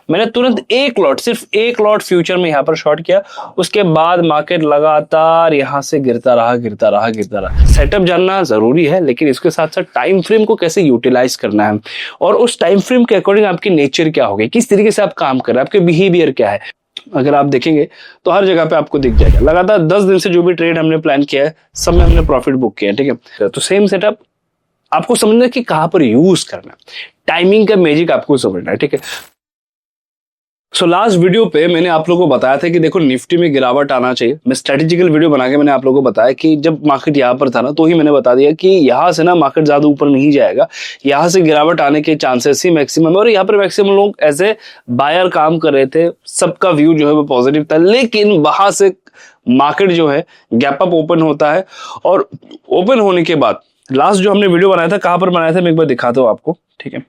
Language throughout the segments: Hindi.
मैंने तुरंत एक लॉट, सिर्फ एक लॉट फ्यूचर में यहां पर शॉर्ट किया। उसके बाद मार्केट लगातार यहां से गिरता रहा। सेटअप जानना जरूरी है, लेकिन इसके साथ साथ टाइम फ्रेम को कैसे यूटिलाइज करना है और उस टाइम फ्रेम के अकॉर्डिंग आपकी नेचर क्या होगी, किस तरीके से आप काम कर रहे हैं, आपके बिहेवियर क्या है, अगर आप देखेंगे तो हर जगह पे आपको दिख जाएगा। लगातार 10 दिन से जो भी ट्रेड हमने प्लान किया है, सब में हमने प्रॉफिट बुक किया है, ठीक है। तो सेम सेटअप आपको समझना है कि कहां पर यूज करना है, टाइमिंग का मैजिक आपको समझना है, ठीक है। सो लास्ट वीडियो पे मैंने आप लोगों को बताया था कि देखो निफ्टी में गिरावट आना चाहिए। मैं स्ट्रेटेजिकल वीडियो बना के मैंने आप लोगों को बताया कि जब मार्केट यहां पर था ना, तो ही मैंने बता दिया कि यहां से ना मार्केट ज्यादा ऊपर नहीं जाएगा, यहां से गिरावट आने के चांसेस ही मैक्सिमम है। और यहाँ पर मैक्सिमम लोग एज ए बायर काम कर रहे थे, सबका व्यू जो है वो पॉजिटिव था, लेकिन वहां से मार्केट जो है गैप अप ओपन होता है और ओपन होने के बाद लास्ट जो हमने वीडियो बनाया था, कहां पर बनाया था मैं एक बार दिखाता हूं आपको, ठीक है।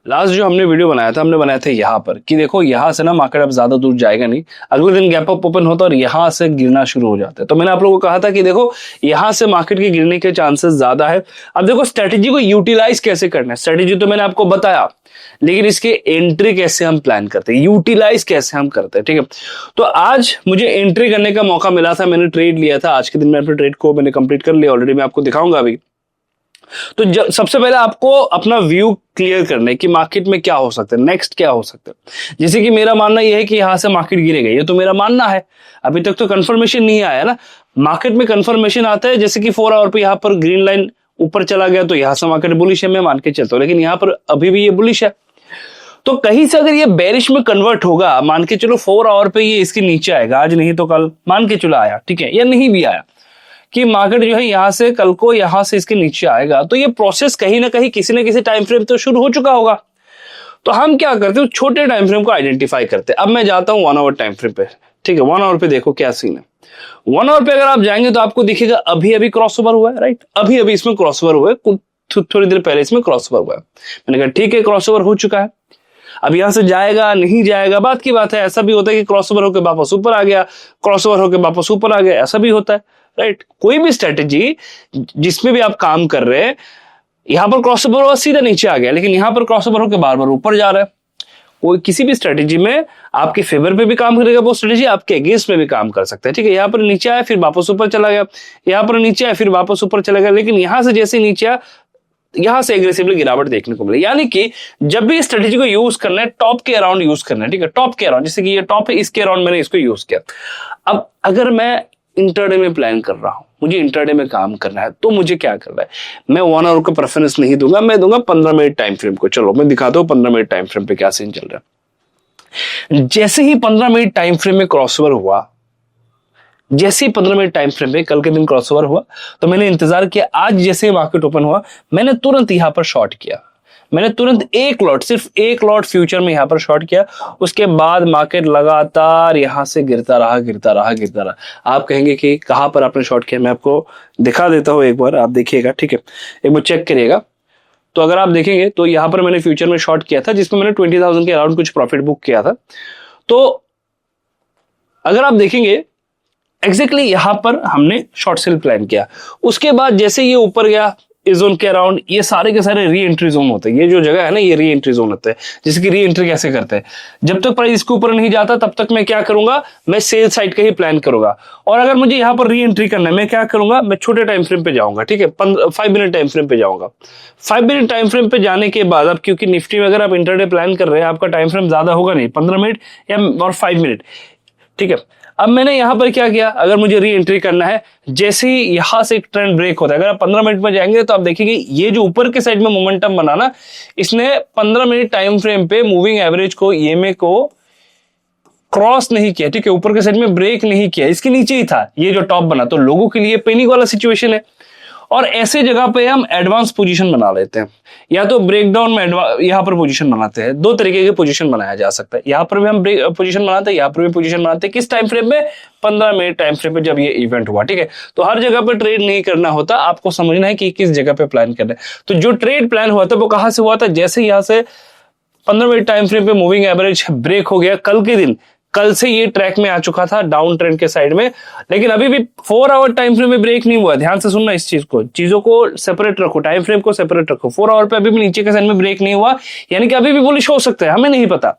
लास्ट जो हमने वीडियो बनाया था, हमने बनाया था यहां पर कि देखो यहां से ना मार्केट अब ज्यादा दूर जाएगा नहीं, अगले दिन गैप अप ओपन होता है और यहां से गिरना शुरू हो जाता है। तो मैंने आप लोगों को कहा था कि देखो यहां से मार्केट के गिरने के चांसेस ज्यादा है। अब देखो स्ट्रेटेजी को यूटिलाइज कैसे करना है, स्ट्रेटेजी तो मैंने आपको बताया, लेकिन इसके एंट्री कैसे हम प्लान करते हैं, यूटिलाइज कैसे हम करते हैं, ठीक है। तो आज मुझे एंट्री करने का मौका मिला था, मैंने ट्रेड लिया था, आज के दिन में अपने ट्रेड को मैंने कंप्लीट कर लिया ऑलरेडी, मैं आपको दिखाऊंगा अभी। तो सबसे पहले आपको अपना व्यू क्लियर करना है कि मार्केट में क्या हो सकता है, नेक्स्ट क्या हो सकता है। जैसे कि मेरा मानना यह है कि यहां से मार्केट गिरेगा, ये तो मेरा मानना है, अभी तक तो कंफर्मेशन नहीं आया ना। मार्केट में कंफर्मेशन आता है जैसे कि 4 आवर पे यहां पर ग्रीन लाइन ऊपर चला गया तो यहां से मार्केट बुलिश है, मैं मान के चलता हूं, लेकिन यहां पर अभी भी ये बुलिश है। तो कहीं से अगर ये बेरिश में कन्वर्ट होगा, मान के चलो 4 आवर पे ये इसके नीचे आएगा, आज नहीं तो कल, मान के चलो आया, ठीक है, या नहीं भी आया कि मार्केट जो है यहां से कल को यहां से इसके नीचे आएगा, तो ये प्रोसेस कहीं ना कहीं किसी ना किसी टाइम फ्रेम तो शुरू हो चुका होगा। तो हम क्या करते हैं, छोटे टाइम फ्रेम को आइडेंटिफाई करते हैं। अब मैं जाता हूं 1 आवर टाइम फ्रेम पे, ठीक है। 1 आवर पे देखो क्या सीन है। 1 आवर पे अगर आप जाएंगे तो आपको दिखेगा अभी अभी क्रॉस ओवर हुआ है, राइट, अभी अभी इसमें क्रॉस ओवर हुआ है, थोड़ी देर पहले इसमें क्रॉस ओवर हुआ है। मैंने कहा ठीक है, क्रॉस ओवर हो चुका है, अब यहां से जाएगा नहीं जाएगा बात की बात है। ऐसा भी होता है कि क्रॉस ओवर होकर वापस ऊपर आ गया, क्रॉस ओवर होकर वापस ऊपर आ गया, ऐसा भी होता है, राइट। कोई भी स्ट्रेटेजी जिसमें भी आप काम कर रहे हैं, यहां पर क्रॉस ओवर सीधा नीचे आ गया, लेकिन यहां पर क्रॉस ओवर होकर बार बार ऊपर जा रहा है। कोई किसी भी स्ट्रेटेजी में आपके फेवर पे भी काम करेगा वो स्ट्रेटेजी, आपके अगेंस्ट में भी काम कर सकता है, ठीक है। यहां पर नीचे आया फिर वापस ऊपर चला गया, यहां पर नीचे आया फिर वापस ऊपर चला गया, लेकिन यहां से जैसे नीचे आया यहां से एग्रेसिवली गिरावट देखने को मिले। यानी कि जब भी स्ट्रेटेजी को यूज करना है, टॉप के अराउंड यूज करना है, ठीक है, टॉप के अराउंड, जैसे कि ये टॉप है, इसके अराउंड मैंने इसको यूज किया। अब अगर मैं इंटरडे में प्लान कर रहा हूं, मुझे इंटरडे में काम करना है, तो मुझे क्या करना है, मैं 1 आवर को प्रेफरेंस नहीं दूंगा, मैं दूंगा 15 मिनट टाइम फ्रेम को। चलो मैं दिखाता हूं 15 मिनट टाइम फ्रेम पे क्या सीन चल रहा है। जैसे ही 15 मिनट टाइम फ्रेम में क्रॉसओवर हुआ, जैसे ही 15 मिनट टाइम फ्रेम में कल के दिन क्रॉसओवर हुआ, तो मैंने इंतजार किया, आज जैसे ही मार्केट ओपन हुआ मैंने तुरंत यहां पर शॉर्ट किया। मैंने तुरंत एक लॉट, सिर्फ एक लॉट फ्यूचर में यहां पर शॉर्ट किया। उसके बाद मार्केट लगातार यहां से गिरता रहा। आप कहेंगे कि कहां पर आपने शॉर्ट किया, मैं आपको दिखा देता हूं, एक बार आप देखिएगा, ठीक है, एक बार चेक करिएगा। तो अगर आप देखेंगे तो यहां पर मैंने फ्यूचर में शॉर्ट किया था, जिसमें मैंने 20,000 के अराउंड कुछ प्रॉफिट बुक किया था। तो अगर आप देखेंगे एग्जैक्टली यहां पर हमने शॉर्ट सेल प्लान किया। उसके बाद जैसे ये ऊपर गया इस जोन के अराउंड, ये सारे के सारे री एंट्री जोन होते हैं। ये जो जगह है ना, ये री एंट्री जोन होता है। जैसे कि री एंट्री कैसे करते हैं, जब तक प्राइस इसके ऊपर नहीं जाता तब तक मैं क्या करूंगा, मैं सेल साइड का ही प्लान करूंगा। और अगर मुझे यहां पर री एंट्री करना है, मैं क्या करूंगा, मैं छोटे टाइम फ्रेम पे जाऊंगा, ठीक है, 5 मिनट टाइम फ्रेम पे जाऊंगा। 5 मिनट टाइम फ्रेम पे जाने के बाद, अब क्योंकि निफ्टी में अगर आप इंटरडे प्लान कर रहे हैं, आपका टाइम फ्रेम ज्यादा होगा नहीं, 15 मिनट या और 5 मिनट, ठीक है। अब मैंने यहां पर क्या किया, अगर मुझे री एंट्री करना है, जैसे ही यहां से एक ट्रेंड ब्रेक होता है, अगर आप 15 मिनट में जाएंगे तो आप देखेंगे ये जो ऊपर के साइड में मोमेंटम बना ना, इसने 15 मिनट टाइम फ्रेम पे मूविंग एवरेज को, ईएमए को क्रॉस नहीं किया, ठीक है, ऊपर के साइड में ब्रेक नहीं किया, इसके नीचे ही था ये जो टॉप बना। तो लोगों के लिए पैनिक वाला सिचुएशन है। और ऐसे जगह पे हम एडवांस पोजीशन बना लेते हैं, या तो ब्रेकडाउन में यहां पर पोजीशन बनाते हैं। 2 तरीके के पोजीशन बनाया जा सकता है, यहां पर भी हम पोजीशन बनाते हैं, यहां पर भी पोजीशन बनाते हैं। किस टाइम फ्रेम में, 15 मिनट टाइम फ्रेम पे, जब ये इवेंट हुआ, ठीक है। तो हर जगह पे ट्रेड नहीं करना होता, आपको समझना है कि किस जगह पे प्लान करना है। तो जो ट्रेड प्लान हुआ था वो कहां से हुआ था, जैसे यहां से 15 मिनट टाइम फ्रेम पे मूविंग एवरेज ब्रेक हो गया, कल के दिन कल से ये ट्रैक में आ चुका था डाउन ट्रेंड के साइड में, लेकिन अभी भी 4 आवर टाइम फ्रेम में ब्रेक नहीं हुआ। ध्यान से सुनना इस चीज को, चीजों को सेपरेट रखो, टाइम फ्रेम को सेपरेट रखो। 4 आवर पे अभी भी नीचे के साइड में ब्रेक नहीं हुआ, यानी कि अभी भी बुलिश हो सकता है, हमें नहीं पता।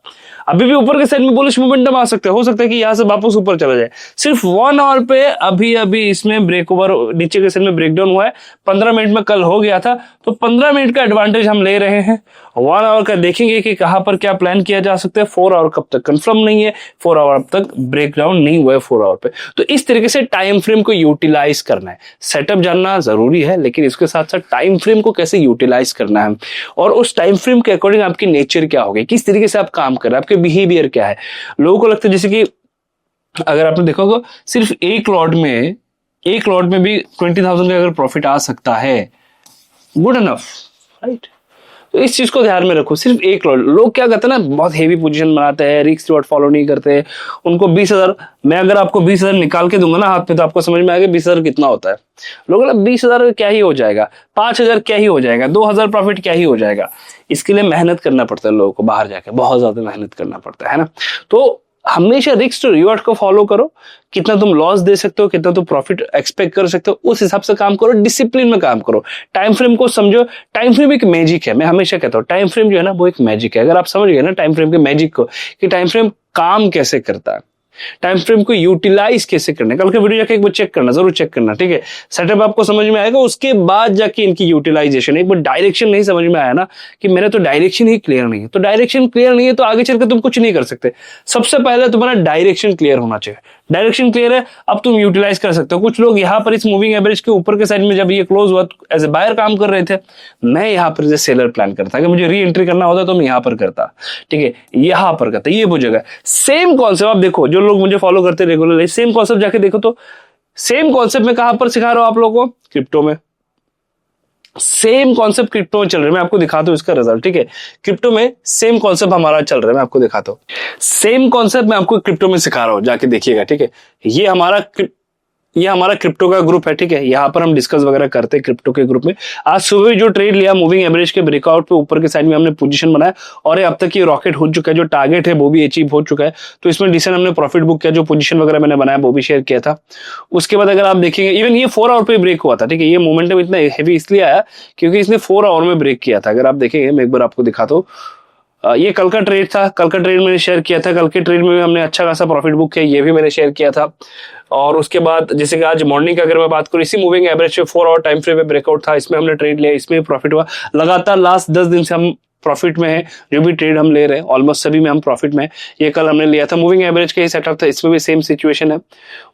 अभी भी ऊपर के साइड में बुलिश मोमेंटम आ सकता है, हो सकता है कि यहां से वापस ऊपर चला जाए। सिर्फ 1 आवर पे अभी अभी इसमें ब्रेक ओवर, नीचे के साइड में ब्रेकडाउन हुआ है। 15 मिनट में कल हो गया था, तो 15 मिनट का एडवांटेज हम ले रहे हैं। 1 आवर का देखेंगे कि कहां पर क्या प्लान किया जा सकता है। 4 आवर कब तक कंफर्म नहीं है, 4 आवर अब तक ब्रेकडाउन नहीं हुआ है 4 आवर पे। तो इस तरीके से टाइम फ्रेम को यूटिलाइज करना है। सेटअप जानना जरूरी है, लेकिन इसके साथ साथ टाइम फ्रेम को कैसे यूटिलाइज करना है, और उस टाइम फ्रेम के अकॉर्डिंग आपकी नेचर क्या होगी, किस तरीके से आप काम कर रहे हैं, आपके बिहेवियर क्या है। लोगों को लगता है जैसे कि अगर आपने देखा होगा सिर्फ एक लॉट में भी 20,000 का अगर प्रॉफिट आ सकता है, गुड इनफ, राइट। तो इस चीज को ध्यान में रखो। सिर्फ एक लॉट, लोग क्या करते हैं ना, बहुत हेवी पोजीशन बनाते हैं, रिस्क रिवॉर्ड फॉलो नहीं करते। उनको 20,000, मैं अगर आपको 20,000 निकाल के दूंगा ना हाथ में, तो आपको समझ में आएगा 20,000 कितना होता है। लोग ना 20,000 क्या ही हो जाएगा, 5,000 क्या ही हो जाएगा, 2,000 प्रॉफिट क्या ही हो जाएगा। इसके लिए मेहनत करना पड़ता है लोगों को, बाहर जाके बहुत ज्यादा मेहनत करना पड़ता है ना। तो हमेशा रिस्क टू रिवॉर्ड को फॉलो करो। कितना तुम लॉस दे सकते हो, कितना तुम प्रॉफिट एक्सपेक्ट कर सकते हो, उस हिसाब से काम करो, डिसिप्लिन में काम करो। टाइम फ्रेम को समझो। टाइम फ्रेम एक मैजिक है, मैं हमेशा कहता हूँ टाइम फ्रेम जो है ना वो एक मैजिक है। अगर आप समझ गए ना टाइम फ्रेम के मैजिक को, कि टाइम फ्रेम काम कैसे करता है, टाइम फ्रेम को यूटिलाइज कैसे करना है, कल के वीडियो जाके एक बार चेक करना, जरूर चेक करना, ठीक है। सेटअप आपको समझ में आएगा, उसके बाद जाके इनकी यूटिलाइजेशन। एक बार डायरेक्शन नहीं समझ में आया ना, कि मेरा तो डायरेक्शन ही क्लियर नहीं है, तो डायरेक्शन क्लियर नहीं है तो आगे चलकर तुम कुछ नहीं कर सकते। सबसे पहले तुम्हारा डायरेक्शन क्लियर होना चाहिए। डायरेक्शन क्लियर है, अब तुम यूटिलाइज कर सकते हो। कुछ लोग यहाँ पर इस मूविंग एवरेज के ऊपर के साइड में जब ये क्लोज हुआ, एज ए बायर काम कर रहे थे। मैं यहाँ पर एज ए सेलर प्लान करता, कि मुझे री एंट्री करना होता तो मैं यहाँ पर करता, ठीक है, यहाँ पर करता, ये वो जगह। सेम कॉन्सेप्ट आप देखो, जो लोग मुझे फॉलो करते रेगुलरली, सेम कॉन्सेप्ट जाके देखो तो सेम कॉन्सेप्ट में कहां पर सिखा रहा हूं आप लोगों को, क्रिप्टो में। सेम कॉन्सेप्ट क्रिप्टो में चल रहा है, मैं आपको दिखाता हूं इसका रिजल्ट, ठीक है। क्रिप्टो में सेम कॉन्सेप्ट हमारा चल रहा है, मैं आपको दिखाता हूं। सेम कॉन्सेप्ट मैं आपको क्रिप्टो में सिखा रहा हूं, जाके देखिएगा, ठीक है। ये हमारा क्रिप्टो का ग्रुप है, ठीक है। यहाँ पर हम डिस्कस वगैरह करते हैं क्रिप्टो के ग्रुप में। आज सुबह जो ट्रेड लिया मूविंग एवरेज के ब्रेकआउट पे ऊपर के साइड में हमने पोजीशन बनाया, और अब तक ये रॉकेट हो चुका है, जो टारगेट है वो भी अचीव हो चुका है। तो इसमें डिसेंट हमने प्रॉफिट बुक किया, जो पोजीशन वगैरह मैंने बनाया वो भी शेयर किया था। उसके बाद अगर आप देखेंगे, इवन ये 4 आवर पे ब्रेक हुआ था, ठीक है। ये मोमेंटम इतना हैवी इसलिए आया क्योंकि इसने 4 आवर में ब्रेक किया था। अगर आप देखेंगे, मैं एक बार आपको दिखाता हूँ। ये कल का ट्रेड था, कल का ट्रेड मैंने शेयर किया था। कल के ट्रेड में भी हमने अच्छा खासा प्रॉफिट बुक किया, ये भी मैंने शेयर किया था। और उसके बाद जैसे कि आज मॉर्निंग का अगर मैं बात करूं, इसी मूविंग एवरेज पे 4 आवर टाइम फ्रेम में ब्रेकआउट था, इसमें हमने ट्रेड लिया, इसमें प्रॉफिट हुआ। लगातार लास्ट 10 दिन से हम प्रॉफिट में है, जो भी ट्रेड हम ले रहे हैं ऑलमोस्ट सभी में हम प्रॉफिट में। ये कल हमने लिया था, मूविंग एवरेज का ही सेटअप था, इसमें भी सेम सिचुएशन है।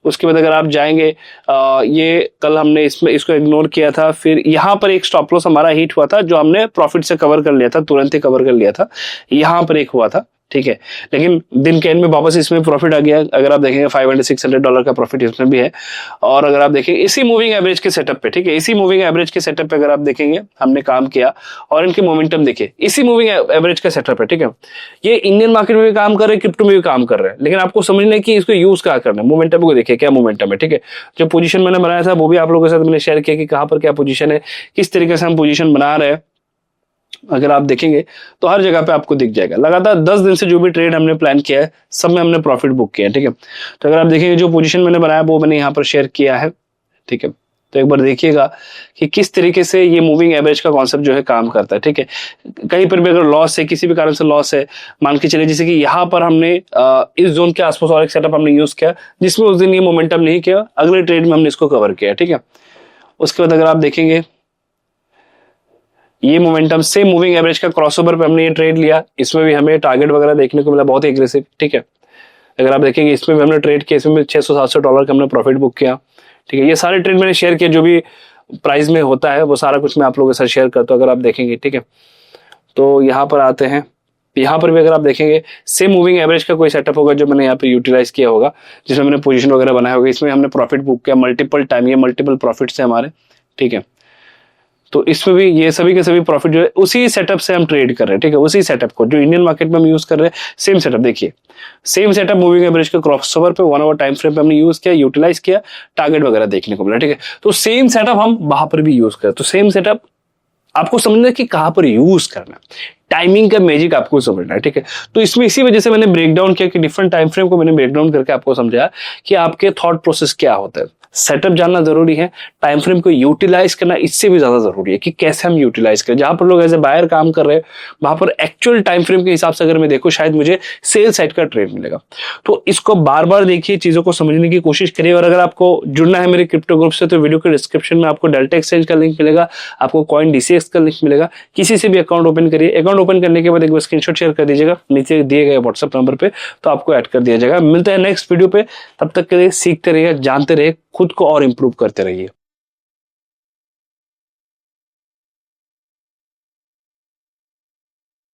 उसके बाद अगर आप जाएंगे, ये कल हमने इसको इग्नोर किया था। फिर यहाँ पर एक स्टॉप लॉस हमारा हिट हुआ था, जो हमने प्रॉफिट से कवर कर लिया था, तुरंत ही कवर कर लिया था। यहाँ पर एक हुआ था, ठीक है। लेकिन दिन के एंड में वापस इसमें प्रॉफिट आ गया। अगर आप देखेंगे $500-600 का प्रॉफिट इसमें भी है। और अगर आप देखेंगे इसी मूविंग एवरेज के सेटअप पे, ठीक है, इसी मूविंग एवरेज के सेटअप पे अगर आप देखेंगे हमने काम किया, और इनके मोमेंटम देखिए, इसी मूविंग एवरेज का सेटअप है, ठीक है। ये इंडियन मार्केट में भी काम कर रहे हैं, क्रिप्टो में भी काम कर रहे हैं, लेकिन आपको समझना है कि इसको यूज क्या करना है। मोमेंटम को देखिए, क्या मोमेंटम है, ठीक है। जो पोजीशन मैंने बनाया था वो भी आप लोगों के साथ मैंने शेयर किया कि कहां पर क्या पोजीशन है, किस तरीके से हम पोजीशन बना रहे हैं। अगर आप देखेंगे तो हर जगह पे आपको दिख जाएगा। लगातार 10 दिन से जो भी ट्रेड हमने प्लान किया है, सब में हमने प्रॉफिट बुक किया है, ठीक है। तो अगर आप देखेंगे जो पोजीशन मैंने बनाया वो मैंने यहाँ पर शेयर किया है, ठीक है। तो एक बार देखिएगा कि किस तरीके से ये मूविंग एवरेज का कॉन्सेप्ट जो है काम करता है, ठीक है। कहीं पर भी अगर लॉस है, किसी भी कारण से लॉस है, मान के चलिए जैसे कि यहाँ पर हमने इस जोन के आसपास और एक सेटअप हमने यूज किया, जिसमें उस दिन ये मोमेंटम नहीं किया, अगले ट्रेड में हमने इसको कवर किया, ठीक है। उसके बाद अगर आप देखेंगे ये मोमेंटम सेम मूविंग एवरेज का क्रॉसओवर पे हमने ये ट्रेड लिया, इसमें भी हमें टारगेट वगैरह देखने को मिला, बहुत ही एग्रेसिव, ठीक है। अगर आप देखेंगे इसमें भी हमने ट्रेड किया, इसमें भी $600-700 का हमने प्रॉफिट बुक किया, ठीक है। ये सारे ट्रेड मैंने शेयर किया, जो भी प्राइस में होता है वो सारा कुछ मैं आप लोगों के साथ शेयर करता हूँ, अगर आप देखेंगे, ठीक है। तो यहाँ पर आते हैं, यहाँ पर भी अगर आप देखेंगे सेम मूविंग एवरेज का कोई सेटअप होगा जो मैंने यहाँ पे यूटिलाइज किया होगा, जिसमें मैंने पोजीशन वगैरह बनाया होगा। इसमें हमने प्रॉफिट बुक किया मल्टीपल टाइम, ये मल्टीपल प्रॉफिट्स है हमारे, ठीक है। तो इसमें भी ये सभी के सभी प्रॉफिट जो है उसी सेटअप से हम ट्रेड कर रहे हैं, ठीक है। उसी सेटअप को जो इंडियन मार्केट में हम यूज कर रहे हैं, सेम सेटअप देखिए, सेम सेटअप मूविंग एवरेज के क्रॉसओवर पे 1 आवर टाइम फ्रेम पे हमने यूज किया, यूटिलाइज किया, टारगेट वगैरह देखने को मिला, ठीक है। तो सेम सेटअप हम वहां पर भी यूज करें, तो सेम सेटअप आपको समझना है कि कहां पर यूज करना है, टाइमिंग का मैजिक आपको समझना है, ठीक है। तो इसमें इसी वजह से मैंने ब्रेक डाउन किया कि डिफरेंट टाइम फ्रेम को मैंने ब्रेक डाउन करके आपको समझाया कि आपके थॉट प्रोसेस क्या होता है। सेटअप जानना जरूरी है, टाइम फ्रेम को यूटिलाइज करना इससे भी ज्यादा जरूरी है कि कैसे हम यूटिलाइज करें। जहां पर लोग एज ए बायर काम कर रहे हैं वहां पर एक्चुअल टाइम फ्रेम के हिसाब से अगर मैं देखूं शायद मुझे सेल साइड का ट्रेड मिलेगा। तो इसको बार बार देखिए, चीजों को समझने की कोशिश करिए। और अगर आपको जुड़ना है मेरे क्रिप्टो ग्रुप से तो वीडियो के डिस्क्रिप्शन में आपको डेल्टा एक्सचेंज का लिंक मिलेगा, आपको कॉइन डीसीएक्स का लिंक मिलेगा। किसी से भी अकाउंट ओपन करिए, अकाउंट ओपन करने के बाद एक बार स्क्रीनशॉट शेयर कर दीजिएगा नीचे दिए गए व्हाट्सएप नंबर पे, तो आपको ऐड कर दिया जाएगा। मिलते हैं नेक्स्ट वीडियो पे, तब तक के लिए सीखते रहिए, जानते रहिए, खुद को और इंप्रूव करते रहिए।